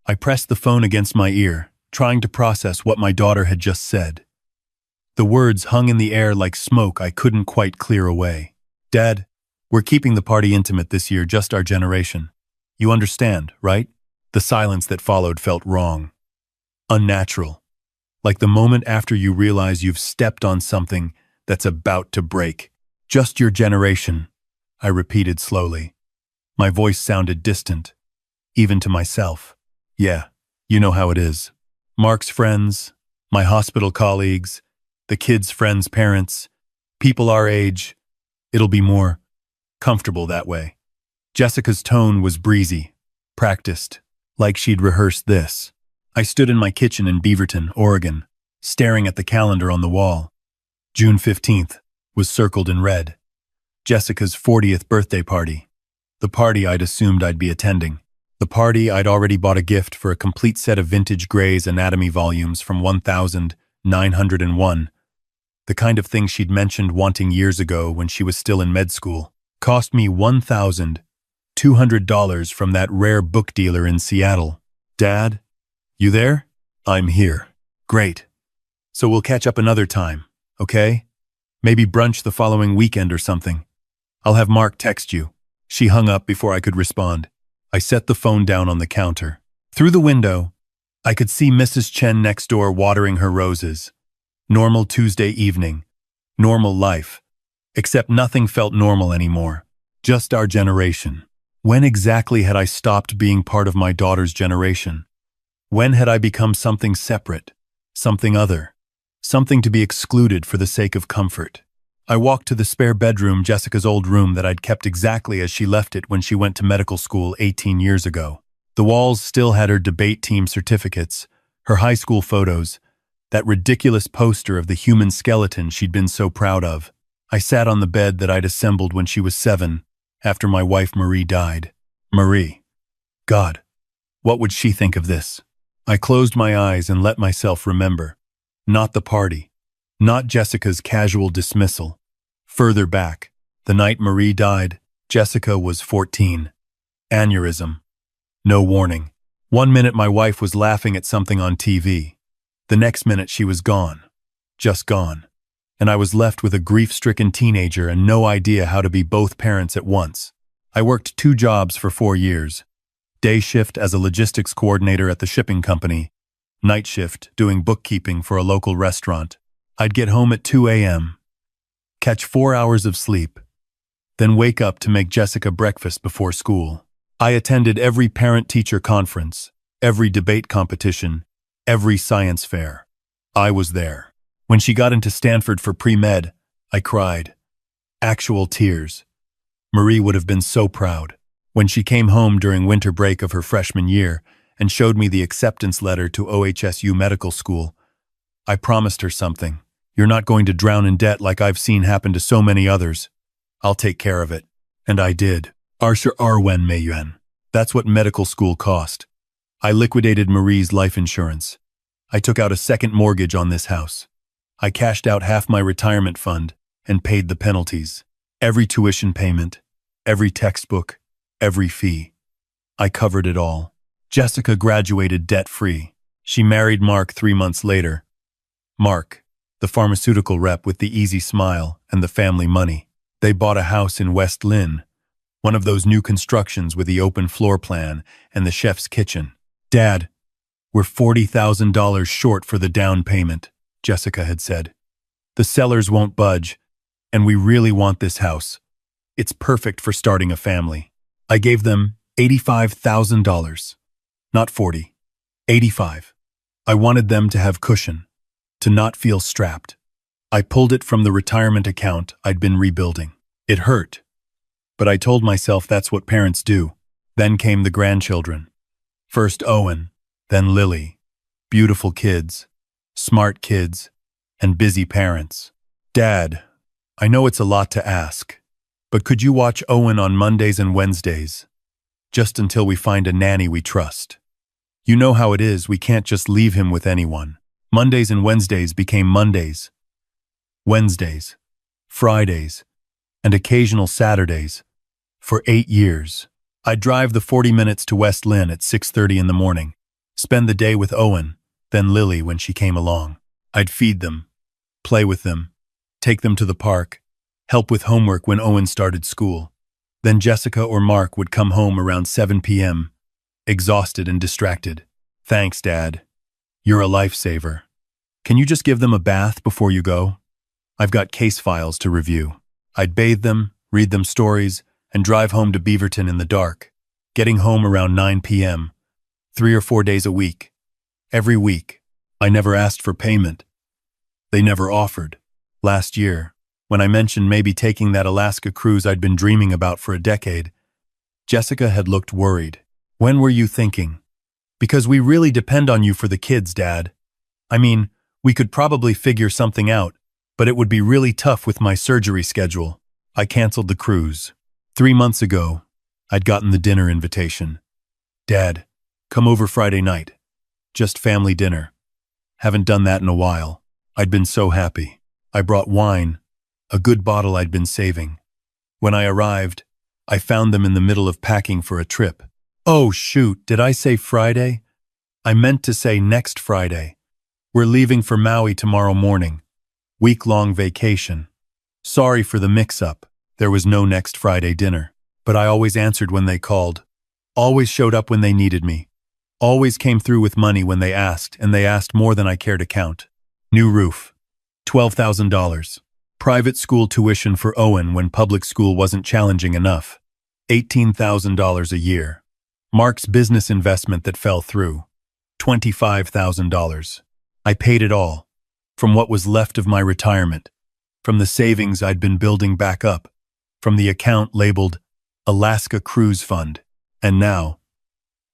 I pressed the phone against my ear, trying to process what my daughter had just said. The words hung in the air like smoke I couldn't quite clear away. Dad, we're keeping the party intimate this year, just our generation. You understand, right? The silence that followed felt wrong. Unnatural. Like the moment after you realize you've stepped on something that's about to break. Just your generation, I repeated slowly. My voice sounded distant, even to myself. Yeah, you know how it is. Mark's friends, my hospital colleagues, the kids' friends' parents, people our age. It'll be more comfortable that way. Jessica's tone was breezy, practiced, like she'd rehearsed this. I stood in my kitchen in Beaverton, Oregon, staring at the calendar on the wall. June 15th was circled in red. Jessica's 40th birthday party. The party I'd assumed I'd be attending. The party I'd already bought a gift for a complete set of vintage Gray's Anatomy volumes from 1901. The kind of thing she'd mentioned wanting years ago when she was still in med school. Cost me $1,200 from that rare book dealer in Seattle. Dad, you there? I'm here. Great. So we'll catch up another time, okay? Maybe brunch the following weekend or something. I'll have Mark text you. She hung up before I could respond. I set the phone down on the counter. Through the window, I could see Mrs. Chen next door watering her roses. Normal Tuesday evening. Normal life. Except nothing felt normal anymore. Just our generation. When exactly had I stopped being part of my daughter's generation? When had I become something separate, something other, something to be excluded for the sake of comfort? I walked to the spare bedroom, Jessica's old room that I'd kept exactly as she left it when she went to medical school 18 years ago. The walls still had her debate team certificates, her high school photos, that ridiculous poster of the human skeleton she'd been so proud of. I sat on the bed that I'd assembled when she was 7, after my wife Marie died. Marie. God, what would she think of this? I closed my eyes and let myself remember. Not the party. Not Jessica's casual dismissal. Further back, the night Marie died, Jessica was 14. Aneurysm. No warning. One minute my wife was laughing at something on TV. The next minute she was gone. Just gone. And I was left with a grief-stricken teenager and no idea how to be both parents at once. I worked 2 jobs for 4 years. Day shift as a logistics coordinator at the shipping company. Night shift doing bookkeeping for a local restaurant. I'd get home at 2 a.m., catch 4 hours of sleep, then wake up to make Jessica breakfast before school. I attended every parent-teacher conference, every debate competition, every science fair. I was there. When she got into Stanford for pre-med, I cried. Actual tears. Marie would have been so proud. When she came home during winter break of her freshman year and showed me the acceptance letter to OHSU Medical School, I promised her something. You're not going to drown in debt like I've seen happen to so many others. I'll take care of it. And I did. Arsha Arwen Mayuan. That's what medical school cost. I liquidated Marie's life insurance. I took out a second mortgage on this house. I cashed out half my retirement fund and paid the penalties. Every tuition payment, every textbook, every fee. I covered it all. Jessica graduated debt-free. She married Mark 3 months later. Mark, the pharmaceutical rep with the easy smile and the family money. They bought a house in West Lynn, one of those new constructions with the open floor plan and the chef's kitchen. Dad, we're $40,000 short for the down payment, Jessica had said. The sellers won't budge, and we really want this house. It's perfect for starting a family. I gave them $85,000. Not 40. 85. I wanted them to have cushion, to not feel strapped. I pulled it from the retirement account I'd been rebuilding. It hurt, but I told myself that's what parents do. Then came the grandchildren. First Owen, then Lily. Beautiful kids, smart kids, and busy parents. Dad, I know it's a lot to ask, but could you watch Owen on Mondays and Wednesdays, just until we find a nanny we trust? You know how it is, we can't just leave him with anyone. Mondays and Wednesdays became Mondays, Wednesdays, Fridays, and occasional Saturdays. For 8 years, I'd drive the 40 minutes to West Lynn at 6:30 in the morning. spend the day with Owen, then Lily when she came along. I'd feed them, play with them, take them to the park, help with homework when Owen started school. Then Jessica or Mark would come home around 7 p.m., exhausted and distracted. Thanks, Dad. You're a lifesaver. Can you just give them a bath before you go? I've got case files to review. I'd bathe them, read them stories, and drive home to Beaverton in the dark, getting home around 9 p.m., 3 or 4 days a week. Every week. I never asked for payment. They never offered. Last year, when I mentioned maybe taking that Alaska cruise I'd been dreaming about for a decade, Jessica had looked worried. When were you thinking? Because we really depend on you for the kids, Dad. I mean, we could probably figure something out, but it would be really tough with my surgery schedule. I canceled the cruise. 3 months ago, I'd gotten the dinner invitation. Dad, come over Friday night. Just family dinner. Haven't done that in a while. I'd been so happy. I brought wine, a good bottle I'd been saving. When I arrived, I found them in the middle of packing for a trip. Oh shoot, did I say Friday? I meant to say next Friday. We're leaving for Maui tomorrow morning. Week-long vacation. Sorry for the mix-up. There was no next Friday dinner. But I always answered when they called. Always showed up when they needed me. Always came through with money when they asked, and they asked more than I care to count. New roof. $12,000. Private school tuition for Owen when public school wasn't challenging enough. $18,000 a year. Mark's business investment that fell through. $25,000. I paid it all. From what was left of my retirement. From the savings I'd been building back up. From the account labeled Alaska Cruise Fund. And now,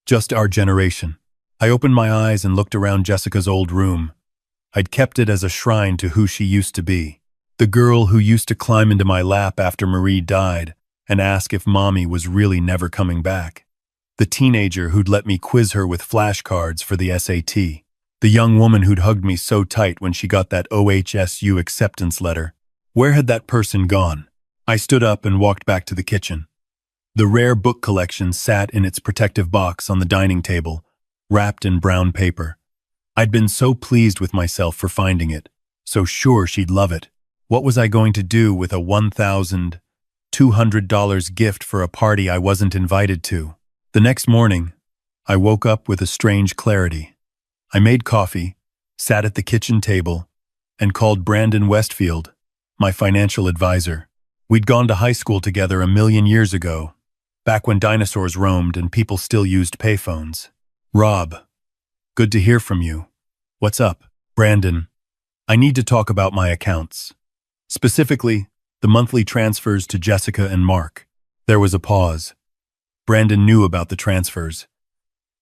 just our generation. I opened my eyes and looked around Jessica's old room. I'd kept it as a shrine to who she used to be. The girl who used to climb into my lap after Marie died and ask if Mommy was really never coming back. The teenager who'd let me quiz her with flashcards for the SAT. The young woman who'd hugged me so tight when she got that OHSU acceptance letter. Where had that person gone? I stood up and walked back to the kitchen. The rare book collection sat in its protective box on the dining table, wrapped in brown paper. I'd been so pleased with myself for finding it, so sure she'd love it. What was I going to do with a $1,200 gift for a party I wasn't invited to? The next morning, I woke up with a strange clarity. I made coffee, sat at the kitchen table, and called Brandon Westfield, my financial advisor. We'd gone to high school together a million years ago, back when dinosaurs roamed and people still used payphones. Rob, good to hear from you. What's up? Brandon, I need to talk about my accounts. Specifically, the monthly transfers to Jessica and Mark. There was a pause. Brandon knew about the transfers.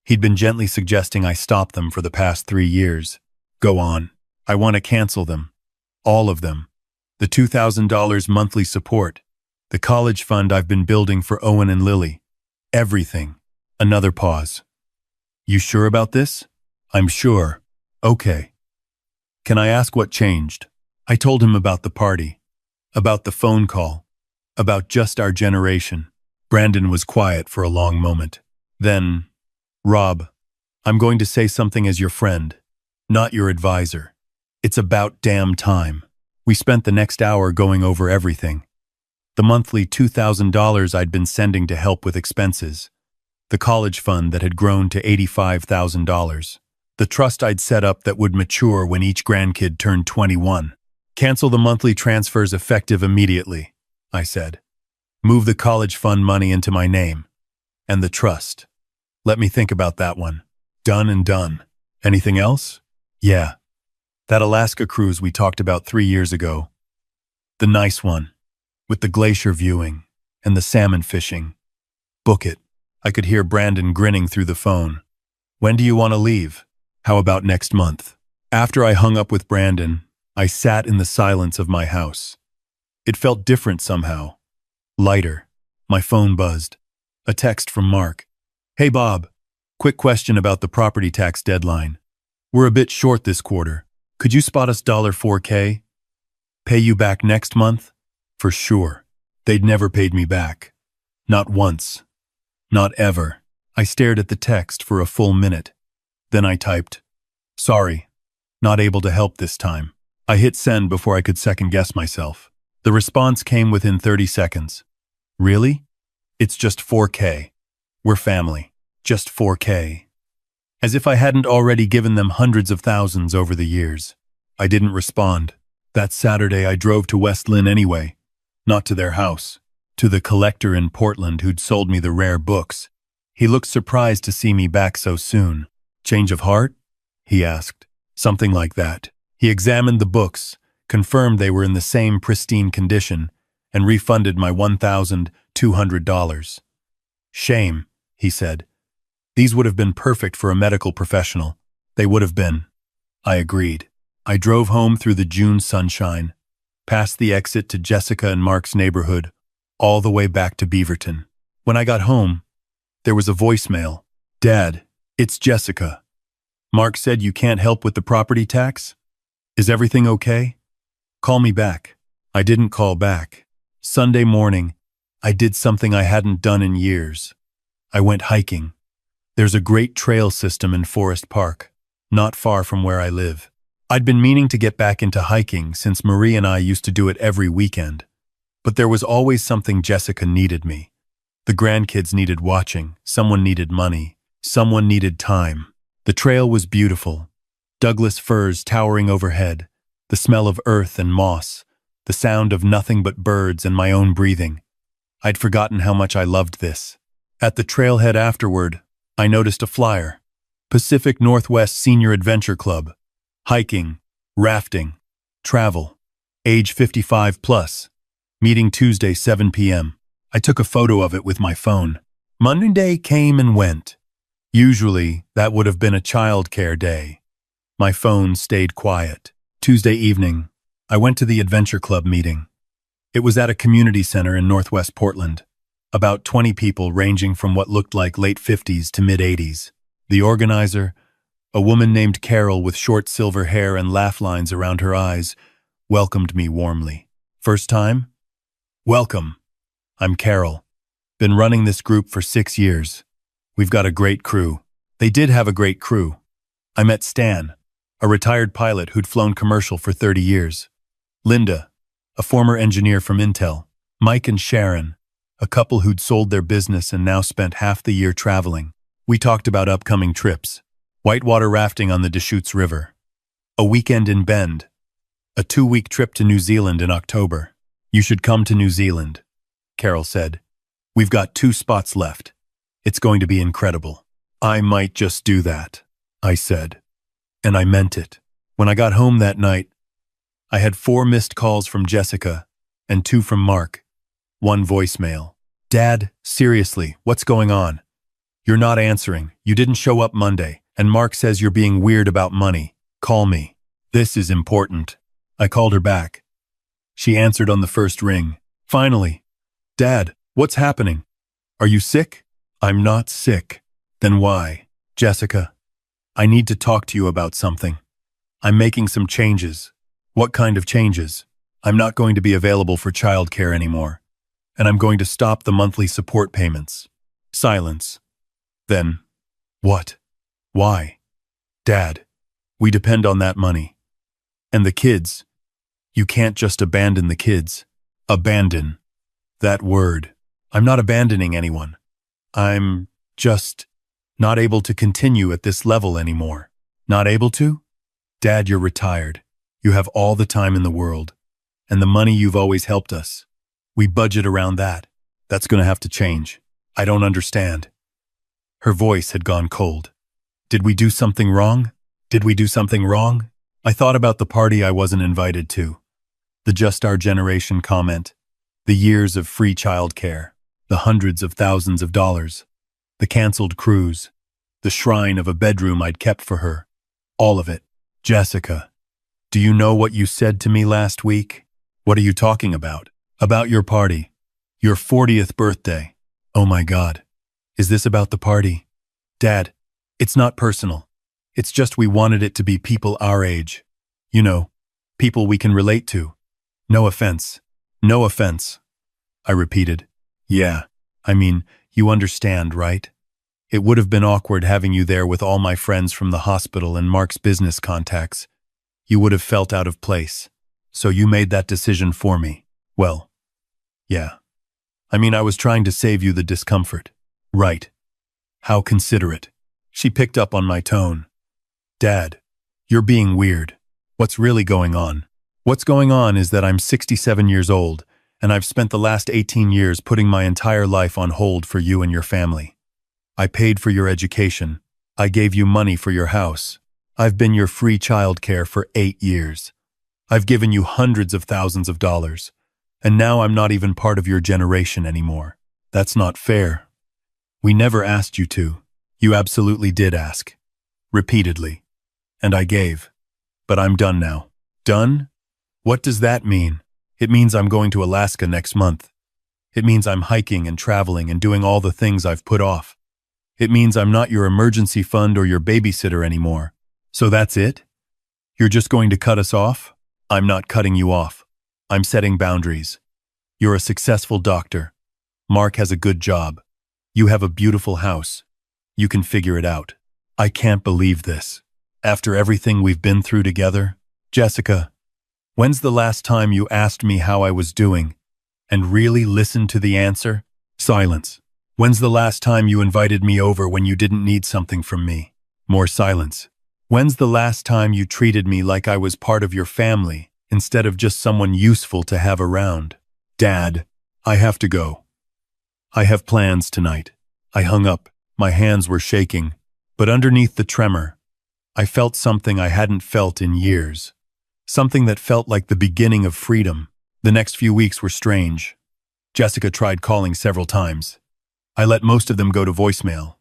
He'd been gently suggesting I stop them for the past 3 years. Go on. I want to cancel them. All of them. The $2,000 monthly support. The college fund I've been building for Owen and Lily. Everything. Another pause. You sure about this? I'm sure. Okay. Can I ask what changed? I told him about the party. About the phone call. About just our generation. Brandon was quiet for a long moment. Then, Rob, I'm going to say something as your friend, not your advisor. It's about damn time. We spent the next hour going over everything. The monthly $2,000 I'd been sending to help with expenses. The college fund that had grown to $85,000. The trust I'd set up that would mature when each grandkid turned 21. Cancel the monthly transfers effective immediately, I said. Move the college fund money into my name. And the trust. Let me think about that one. Done and done. Anything else? Yeah. That Alaska cruise we talked about 3 years ago. The nice one. With the glacier viewing and the salmon fishing. Book it. I could hear Brandon grinning through the phone. When do you want to leave? How about next month? After I hung up with Brandon, I sat in the silence of my house. It felt different somehow. Lighter. My phone buzzed. A text from Mark. Hey Bob, quick question about the property tax deadline. We're a bit short this quarter. Could you spot us $4K? Pay you back next month? For sure. They'd never paid me back. Not once. Not ever. I stared at the text for a full minute. Then I typed, "Sorry, not able to help this time." I hit send before I could second-guess myself. The response came within 30 seconds. "Really? It's just 4K. We're family. Just 4K. As if I hadn't already given them hundreds of thousands over the years. I didn't respond. That Saturday I drove to West Lynn anyway. Not to their house. To the collector in Portland who'd sold me the rare books. He looked surprised to see me back so soon. "Change of heart?" he asked. Something like that. He examined the books, confirmed they were in the same pristine condition, and refunded my $1,200. "Shame," he said. "These would have been perfect for a medical professional. They would have been." I agreed. I drove home through the June sunshine, past the exit to Jessica and Mark's neighborhood, all the way back to Beaverton. When I got home, there was a voicemail. "Dad, it's Jessica. Mark said you can't help with the property tax? Is everything okay? Call me back." I didn't call back. Sunday morning, I did something I hadn't done in years. I went hiking. There's a great trail system in Forest Park, not far from where I live. I'd been meaning to get back into hiking since Marie and I used to do it every weekend. But there was always something Jessica needed me. The grandkids needed watching, someone needed money, someone needed time. The trail was beautiful. Douglas firs towering overhead, the smell of earth and moss, the sound of nothing but birds and my own breathing. I'd forgotten how much I loved this. At the trailhead afterward, I noticed a flyer. Pacific Northwest Senior Adventure Club. Hiking, rafting, travel. Age 55 plus. Meeting Tuesday 7 p.m. I took a photo of it with my phone. Monday came and went. Usually, that would have been a childcare day. My phone stayed quiet. Tuesday evening, I went to the Adventure Club meeting. It was at a community center in Northwest Portland. About 20 people ranging from what looked like late 50s to mid-80s. The organizer, a woman named Carol with short silver hair and laugh lines around her eyes, welcomed me warmly. "First time?" "Welcome. I'm Carol. Been running this group for 6 years. We've got a great crew." They did have a great crew. I met Stan, a retired pilot who'd flown commercial for 30 years. Linda, a former engineer from Intel. Mike and Sharon, a couple who'd sold their business and now spent half the year traveling. We talked about upcoming trips. Whitewater rafting on the Deschutes River. A weekend in Bend. A 2-week trip to New Zealand in October. "You should come to New Zealand," Carol said. "We've got 2 spots left. It's going to be incredible." "I might just do that," I said. And I meant it. When I got home that night, I had 4 missed calls from Jessica and 2 from Mark. 1 voicemail. "Dad, seriously, what's going on? You're not answering. You didn't show up Monday, and Mark says you're being weird about money. Call me. This is important." I called her back. She answered on the first ring. "Finally. Dad, what's happening? Are you sick?" "I'm not sick." "Then why?" "Jessica, I need to talk to you about something. I'm making some changes." "What kind of changes?" "I'm not going to be available for childcare anymore, and I'm going to stop the monthly support payments." Silence. Then, "What? Why?" "Dad, we depend on that money. And the kids. You can't just abandon the kids." "Abandon. That word. I'm not abandoning anyone. I'm just not able to continue at this level anymore." "Not able to?" "Dad, you're retired. You have all the time in the world. And the money you've always helped us. We budget around that. That's going to have to change. I don't understand." Her voice had gone cold. "Did we do something wrong? Did we do something wrong?" I thought about the party I wasn't invited to. The Just Our Generation comment. The years of free childcare. The hundreds of thousands of dollars. The canceled cruise. The shrine of a bedroom I'd kept for her. All of it. "Jessica, do you know what you said to me last week?" "What are you talking about?" "About your party. Your 40th birthday." "Oh my God. Is this about the party?" "Dad, it's not personal. It's just we wanted it to be people our age. You know, people we can relate to. No offense. No offense." I repeated. "Yeah, I mean, you understand, right?" It would have been awkward having you there with all my friends from the hospital and Mark's business contacts. You would have felt out of place. So you made that decision for me. Well, yeah. I mean, I was trying to save you the discomfort. Right. How considerate. She picked up on my tone. Dad, you're being weird. What's really going on? What's going on is that I'm 67 years old, and I've spent the last 18 years putting my entire life on hold for you and your family. I paid for your education. I gave you money for your house. I've been your free childcare for 8 years. I've given you hundreds of thousands of dollars. And now I'm not even part of your generation anymore. That's not fair. We never asked you to. You absolutely did ask. Repeatedly. And I gave. But I'm done now. Done? What does that mean? It means I'm going to Alaska next month. It means I'm hiking and traveling and doing all the things I've put off. It means I'm not your emergency fund or your babysitter anymore. So that's it? You're just going to cut us off? I'm not cutting you off. I'm setting boundaries. You're a successful doctor. Mark has a good job. You have a beautiful house. You can figure it out. I can't believe this. After everything we've been through together, Jessica, when's the last time you asked me how I was doing and really listened to the answer? Silence. When's the last time you invited me over when you didn't need something from me? More silence. When's the last time you treated me like I was part of your family instead of just someone useful to have around? Dad, I have to go. I have plans tonight. I hung up. My hands were shaking, but underneath the tremor, I felt something I hadn't felt in years. Something that felt like the beginning of freedom. The next few weeks were strange. Jessica tried calling several times. I let most of them go to voicemail.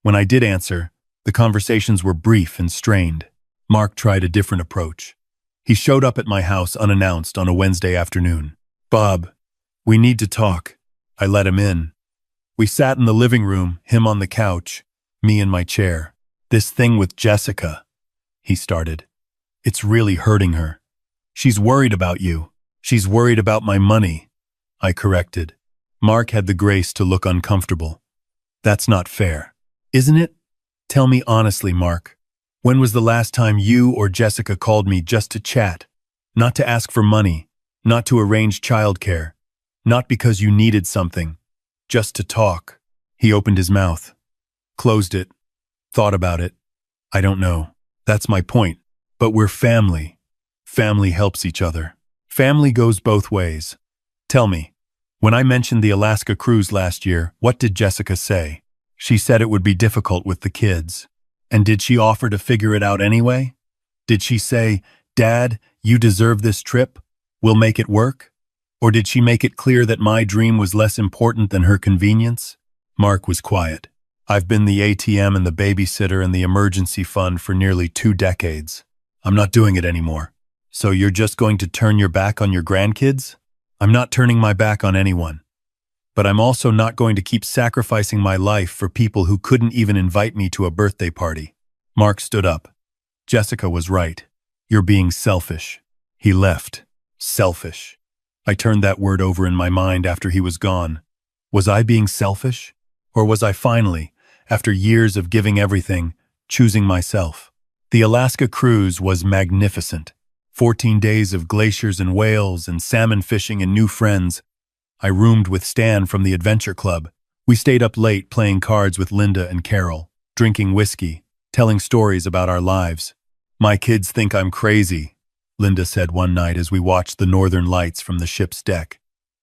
When I did answer, the conversations were brief and strained. Mark tried a different approach. He showed up at my house unannounced on a Wednesday afternoon. Bob, we need to talk. I let him in. We sat in the living room, him on the couch, me in my chair. This thing with Jessica, he started. It's really hurting her. She's worried about you. She's worried about my money, I corrected. Mark had the grace to look uncomfortable. That's not fair, isn't it? Tell me honestly, Mark. When was the last time you or Jessica called me just to chat? Not to ask for money, not to arrange childcare, not because you needed something, just to talk. He opened his mouth, closed it, thought about it. I don't know. That's my point. But we're family. Family helps each other. Family goes both ways. Tell me, when I mentioned the Alaska cruise last year, what did Jessica say? She said it would be difficult with the kids. And did she offer to figure it out anyway? Did she say, Dad, you deserve this trip? We'll make it work? Or did she make it clear that my dream was less important than her convenience? Mark was quiet. I've been the ATM and the babysitter and the emergency fund for nearly 2 decades. I'm not doing it anymore. So you're just going to turn your back on your grandkids? I'm not turning my back on anyone. But I'm also not going to keep sacrificing my life for people who couldn't even invite me to a birthday party. Mark stood up. Jessica was right. You're being selfish. He left. Selfish. I turned that word over in my mind after he was gone. Was I being selfish? Or was I finally, after years of giving everything, choosing myself? The Alaska cruise was magnificent. 14 days of glaciers and whales and salmon fishing and new friends. I roomed with Stan from the Adventure Club. We stayed up late playing cards with Linda and Carol, drinking whiskey, telling stories about our lives. My kids think I'm crazy, Linda said one night as we watched the northern lights from the ship's deck,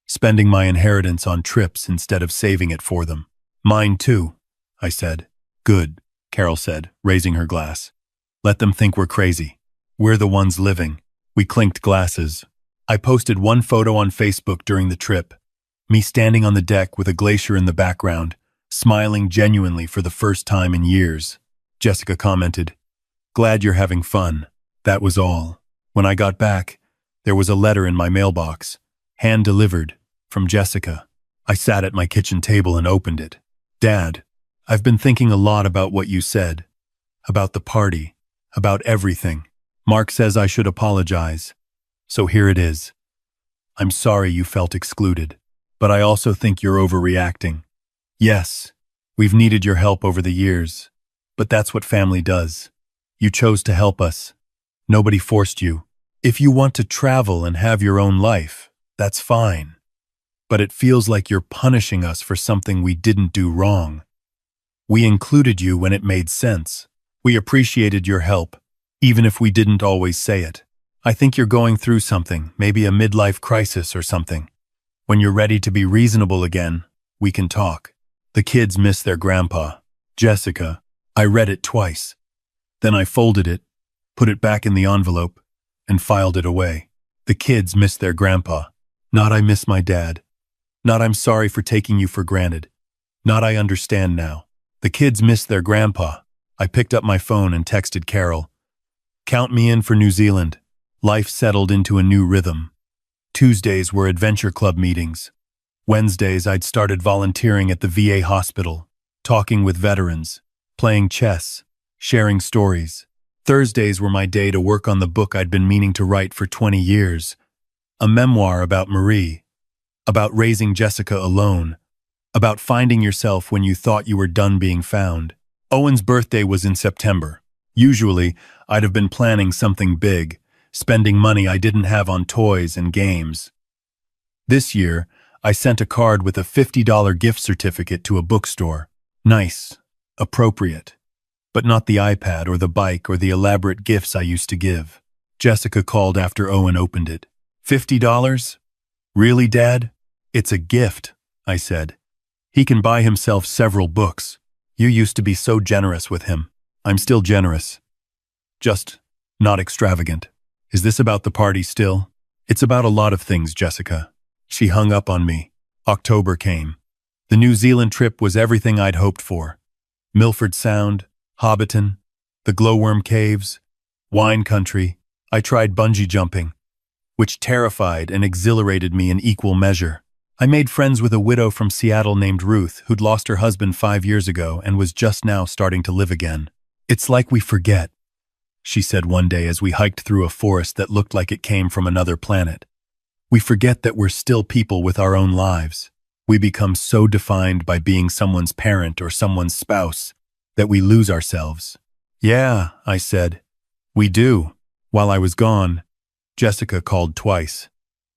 spending my inheritance on trips instead of saving it for them. Mine too, I said. Good, Carol said, raising her glass. Let them think we're crazy. We're the ones living. We clinked glasses. I posted one photo on Facebook during the trip. Me standing on the deck with a glacier in the background, smiling genuinely for the first time in years. Jessica commented, "Glad you're having fun." That was all. When I got back, there was a letter in my mailbox, hand-delivered, from Jessica. I sat at my kitchen table and opened it. "Dad, I've been thinking a lot about what you said. About the party. About everything. Mark says I should apologize. So here it is. I'm sorry you felt excluded, but I also think you're overreacting. Yes, We've needed your help over the years, but that's what family does. You chose to help us. Nobody forced you. If you want to travel and have your own life, that's fine. But it feels like you're punishing us for something we didn't do wrong. We included you when it made sense. We appreciated your help, even if we didn't always say it. I think you're going through something, maybe a midlife crisis or something. When you're ready to be reasonable again, we can talk. The kids miss their grandpa. Jessica, I read it twice. Then I folded it, put it back in the envelope, and filed it away. The kids miss their grandpa. Not I miss my dad. Not I'm sorry for taking you for granted. Not I understand now. The kids miss their grandpa. I picked up my phone and texted Carol. Count me in for New Zealand. Life settled into a new rhythm. Tuesdays were adventure club meetings. Wednesdays I'd started volunteering at the VA hospital, talking with veterans, playing chess, sharing stories. Thursdays were my day to work on the book I'd been meaning to write for 20 years. A memoir about Marie, about raising Jessica alone, about finding yourself when you thought you were done being found. Owen's birthday was in September. Usually, I'd have been planning something big, spending money I didn't have on toys and games. This year, I sent a card with a $50 gift certificate to a bookstore. Nice, appropriate, but not the iPad or the bike or the elaborate gifts I used to give. Jessica called after Owen opened it. $50? Really, Dad? It's a gift, I said. He can buy himself several books. You used to be so generous with him. I'm still generous. Just not extravagant. Is this about the party still? It's about a lot of things, Jessica. She hung up on me. October came. The New Zealand trip was everything I'd hoped for. Milford Sound, Hobbiton, the glowworm caves, wine country. I tried bungee jumping, which terrified and exhilarated me in equal measure. I made friends with a widow from Seattle named Ruth who'd lost her husband 5 years ago and was just now starting to live again. It's like we forget, she said one day as we hiked through a forest that looked like it came from another planet. We forget that we're still people with our own lives. We become so defined by being someone's parent or someone's spouse that we lose ourselves. Yeah, I said. We do. While I was gone, Jessica called twice.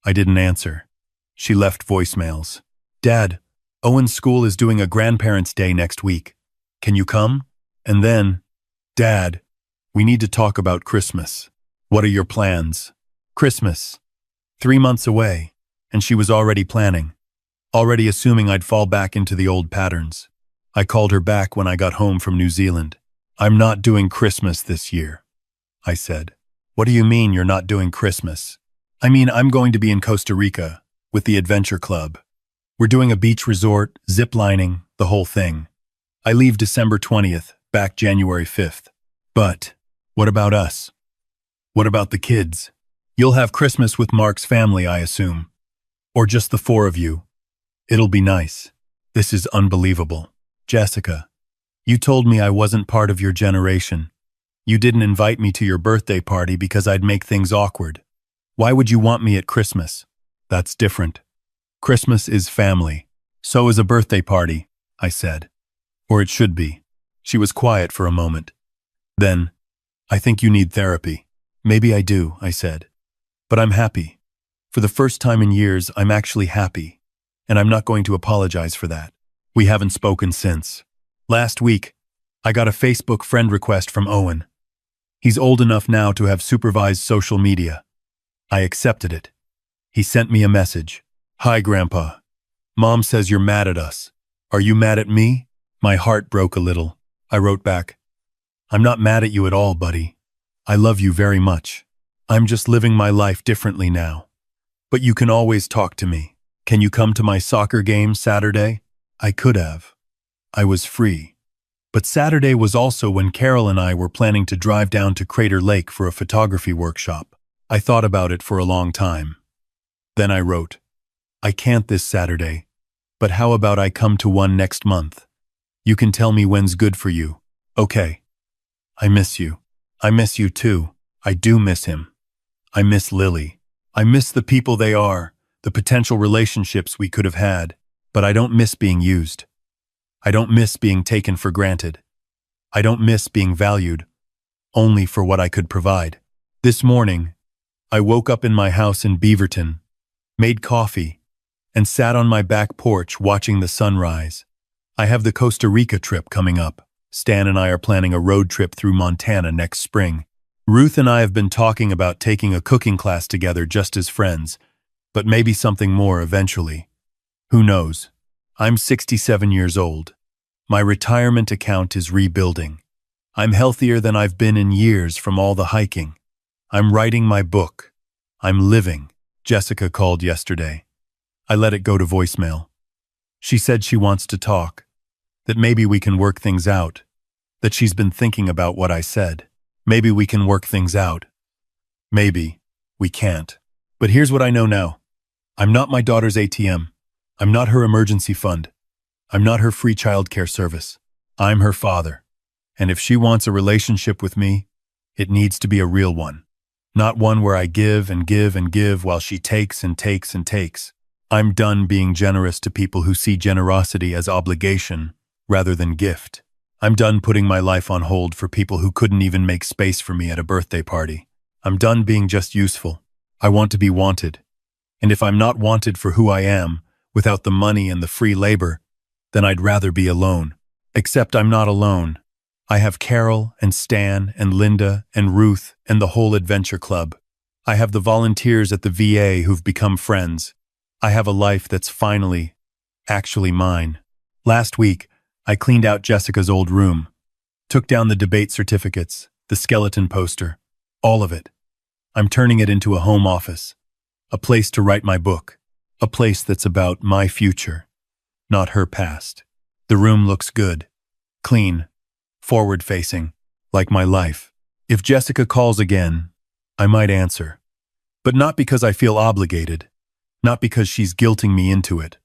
I didn't answer. She left voicemails. Dad, Owen's school is doing a grandparents' day next week. Can you come? And then, Dad, we need to talk about Christmas. What are your plans? Christmas. 3 months away, and she was already planning, already assuming I'd fall back into the old patterns. I called her back when I got home from New Zealand. I'm not doing Christmas this year, I said. What do you mean you're not doing Christmas? I mean, I'm going to be in Costa Rica with the adventure club. We're doing a beach resort, zip lining, the whole thing. I leave December 20th, back January 5th. But what about us? What about the kids? You'll have Christmas with Mark's family, I assume. Or just the 4 of you. It'll be nice. This is unbelievable. Jessica, you told me I wasn't part of your generation. You didn't invite me to your birthday party because I'd make things awkward. Why would you want me at Christmas? That's different. Christmas is family. So is a birthday party, I said. Or it should be. She was quiet for a moment. Then, I think you need therapy. Maybe I do, I said. But I'm happy. For the first time in years, I'm actually happy. And I'm not going to apologize for that. We haven't spoken since. Last week, I got a Facebook friend request from Owen. He's old enough now to have supervised social media. I accepted it. He sent me a message. Hi, Grandpa. Mom says you're mad at us. Are you mad at me? My heart broke a little. I wrote back. I'm not mad at you at all, buddy. I love you very much. I'm just living my life differently now. But you can always talk to me. Can you come to my soccer game Saturday? I could have. I was free. But Saturday was also when Carol and I were planning to drive down to Crater Lake for a photography workshop. I thought about it for a long time. Then I wrote, I can't this Saturday, but how about I come to one next month? You can tell me when's good for you. Okay. I miss you. I miss you too. I do miss him. I miss Lily. I miss the people they are, the potential relationships we could have had, but I don't miss being used. I don't miss being taken for granted. I don't miss being valued only for what I could provide. This morning, I woke up in my house in Beaverton, made coffee, and sat on my back porch watching the sunrise. I have the Costa Rica trip coming up. Stan and I are planning a road trip through Montana next spring. Ruth and I have been talking about taking a cooking class together just as friends, but maybe something more eventually. Who knows? I'm 67 years old. My retirement account is rebuilding. I'm healthier than I've been in years from all the hiking. I'm writing my book. I'm living. Jessica called yesterday. I let it go to voicemail. She said she wants to talk, that maybe we can work things out, that she's been thinking about what I said. Maybe we can work things out. Maybe we can't. But here's what I know now. I'm not my daughter's ATM. I'm not her emergency fund. I'm not her free childcare service. I'm her father. And if she wants a relationship with me, it needs to be a real one. Not one where I give and give and give while she takes and takes and takes. I'm done being generous to people who see generosity as obligation rather than gift. I'm done putting my life on hold for people who couldn't even make space for me at a birthday party. I'm done being just useful. I want to be wanted. And if I'm not wanted for who I am, without the money and the free labor, then I'd rather be alone. Except I'm not alone. I have Carol and Stan and Linda and Ruth and the whole adventure club. I have the volunteers at the VA who've become friends. I have a life that's finally, actually mine. Last week, I cleaned out Jessica's old room, took down the debate certificates, the skeleton poster, all of it. I'm turning it into a home office, a place to write my book, a place that's about my future, not her past. The room looks good, clean, forward-facing, like my life. If Jessica calls again, I might answer. But not because I feel obligated, not because she's guilting me into it.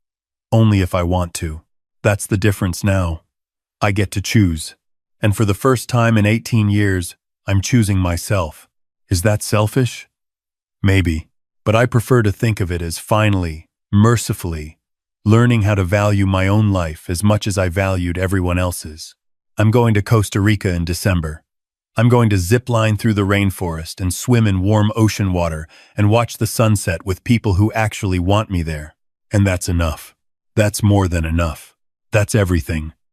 Only if I want to. That's the difference now. I get to choose. And for the first time in 18 years, I'm choosing myself. Is that selfish? Maybe. But I prefer to think of it as finally, mercifully, learning how to value my own life as much as I valued everyone else's. I'm going to Costa Rica in December. I'm going to zip line through the rainforest and swim in warm ocean water and watch the sunset with people who actually want me there. And that's enough. That's more than enough. That's everything.